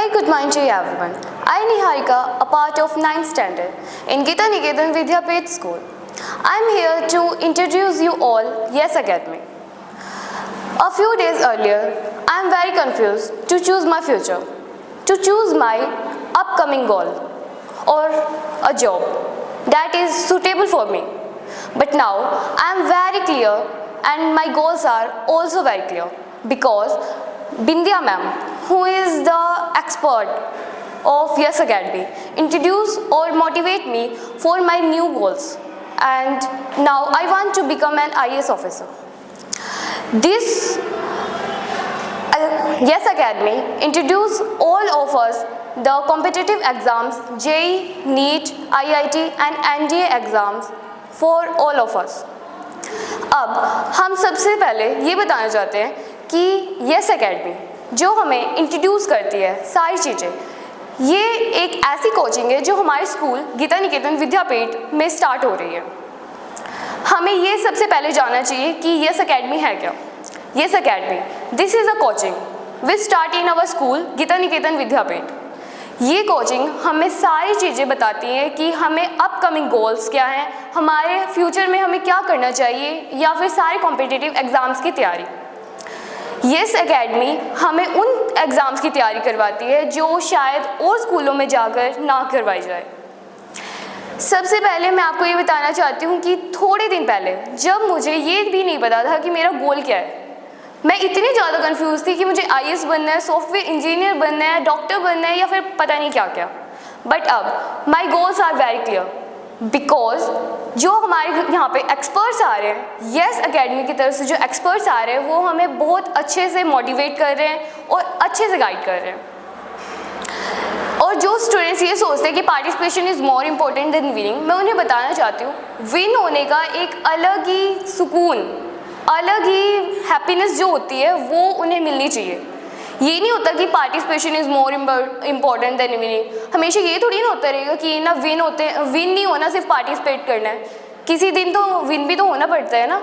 very good morning to everyone. I am Niharika, a part of 9th standard in Gita Niketan Vidyapeth School. I am here to introduce you all Yes Academy. A few days earlier, I am very confused to choose my future, to choose my upcoming goal or a job that is suitable for me. But now I am very clear and my goals are also very clear because Bindya ma'am, who is the expert of Yes Academy, introduce or motivate me for my new goals, and now I want to become an IAS officer. This Yes Academy introduce all of us the competitive exams, JEE, NEET, IIT and NDA exams for all of us. अब हम सबसे पहले ये बताना चाहते हैं कि yes academy जो हमें इंट्रोड्यूस करती है सारी चीज़ें, ये एक ऐसी कोचिंग है जो हमारे स्कूल गीता निकेतन विद्यापीठ में स्टार्ट हो रही है। हमें ये सबसे पहले जानना चाहिए कि यस एकेडमी है क्या। Yes academy this is a coaching which start in our school Geeta Niketan Vidyapeeth. ये कोचिंग हमें सारी चीज़ें बताती है कि हमें अपकमिंग गोल्स क्या हैं, हमारे फ्यूचर में हमें क्या करना चाहिए, या फिर सारे कॉम्पिटिटिव एग्ज़ाम्स की तैयारी। यस एकेडमी हमें उन एग्ज़ाम्स की तैयारी करवाती है जो शायद और स्कूलों में जाकर ना करवाई जाए। सबसे पहले मैं आपको ये बताना चाहती हूँ कि थोड़े दिन पहले जब मुझे ये भी नहीं पता था कि मेरा गोल क्या है, मैं इतनी ज़्यादा कंफ्यूज थी कि मुझे IAS बनना है, सॉफ्टवेयर इंजीनियर बनना है, डॉक्टर बनना है या फिर पता नहीं क्या क्या। बट अब my goals are very clear because जो हमारे यहाँ पे एक्सपर्ट्स आ रहे हैं, यस एकेडमी की तरफ से जो एक्सपर्ट्स आ रहे हैं वो हमें बहुत अच्छे से मोटिवेट कर रहे हैं और अच्छे से गाइड कर रहे हैं। और जो स्टूडेंट्स ये सोचते हैं कि participation is more important then winning, मैं उन्हें बताना चाहती हूँ विन होने का एक अलग ही सुकून, अलग ही हैप्पीनेस जो होती है वो उन्हें मिलनी चाहिए। ये नहीं होता कि participation is more important than winning. हमेशा ये थोड़ी ना होता रहेगा कि ना विन नहीं होना, सिर्फ पार्टिसिपेट करना है। किसी दिन तो विन भी तो होना पड़ता है ना।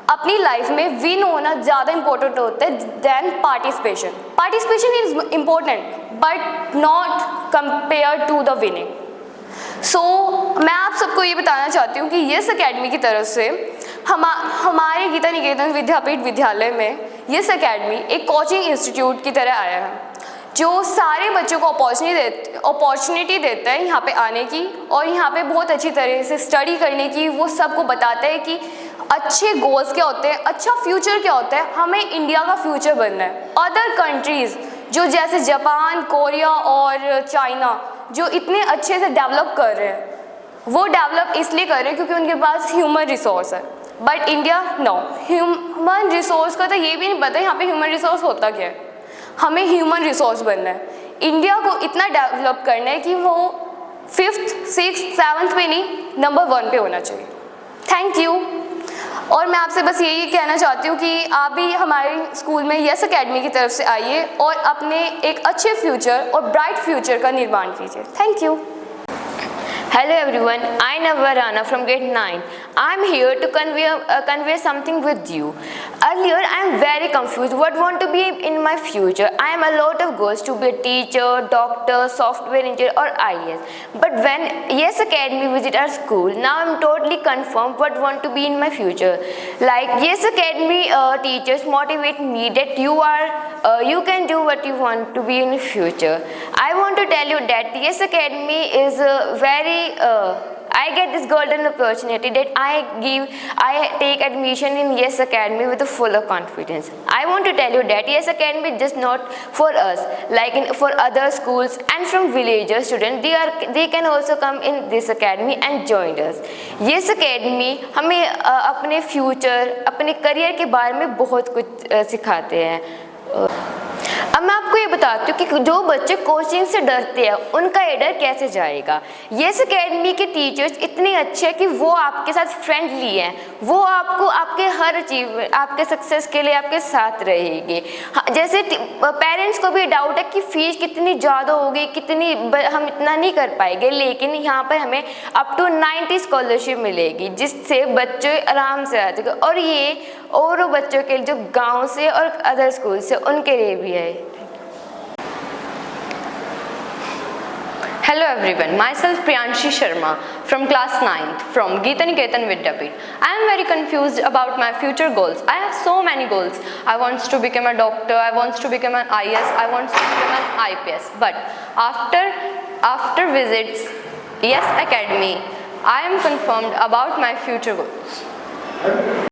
अपनी लाइफ में विन होना ज़्यादा इम्पोर्टेंट होता है than participation. Participation is important but not compare to the winning. So मैं आप सबको ये बताना चाहती हूँ कि यस एकेडमी की तरफ से हमारे गीता निकेतन विद्यापीठ विद्यालय में यस एकेडमी एक कोचिंग इंस्टीट्यूट की तरह आया है जो सारे बच्चों को अपॉर्चुनिटी देता है यहाँ पे आने की और यहाँ पे बहुत अच्छी तरह से स्टडी करने की। वो सबको बताता है कि अच्छे गोल्स क्या होते हैं, अच्छा फ्यूचर क्या होता है, हमें इंडिया का फ्यूचर बनना है। अदर कंट्रीज़ जो जैसे जापान, कोरिया और चाइना जो इतने अच्छे से डेवलप कर रहे हैं, वो डेवलप इसलिए कर रहे हैं क्योंकि उनके पास ह्यूमन रिसोर्स है। But India no, human resource का तो ये भी नहीं पता यहाँ पे ह्यूमन रिसोर्स होता क्या है। हमें ह्यूमन रिसोर्स बनना है, इंडिया को इतना डेवलप करना है कि वो 5th, 6th, 7th पे नहीं, नंबर 1 पे होना चाहिए। Thank you. और मैं आपसे बस यही कहना चाहती हूँ कि आप भी हमारे स्कूल में यस एकेडमी की तरफ से आइए और अपने एक अच्छे फ्यूचर और ब्राइट फ्यूचर का निर्माण कीजिए। Thank you. Hello everyone, I am Navvarana from grade 9. I am here to convey something with you. Earlier, I am very confused what want to be in my future. I am a lot of goals to be a teacher, doctor, software engineer or IAS. But when Yes Academy visit our school, now I am totally confirmed what want to be in my future. Like Yes Academy teachers motivate me that you can do what you want to be in the future. I want to tell you that Yes Academy is I get this golden opportunity that I take admission in Yes Academy with a full of confidence. I want to tell you that Yes Academy is just not for us, for other schools and from villager students, they can also come in this academy and join us. Yes Academy हमें अपने future, अपने career के बारे में बहुत कुछ सिखाते हैं। अब मैं आपको ये बताती हूँ कि जो बच्चे कोचिंग से डरते हैं उनका ये डर कैसे जाएगा। यस एकेडमी के टीचर्स इतने अच्छे हैं कि वो आपके साथ फ्रेंडली हैं, वो आपको आपके हर अचीवमेंट, आपके सक्सेस के लिए आपके साथ रहेंगे। जैसे पेरेंट्स को भी डाउट है कि फ़ीस कितनी ज़्यादा होगी, हम इतना नहीं कर पाएंगे, लेकिन यहाँ पर हमें अप टू 90 स्कॉलरशिप मिलेगी जिससे बच्चे आराम से आ सके। और ये और बच्चों के लिए जो गाँव से और अदर स्कूल से उनके लिए भी है। Hello everyone, myself Priyanshi Sharma from class 9th from Geeta Niketan Vidyapit. I am very confused about my future goals. I have so many goals. I want to become a doctor, I want to become an IS, I want to become an IPS. But after visits Yes Academy, I am confirmed about my future goals.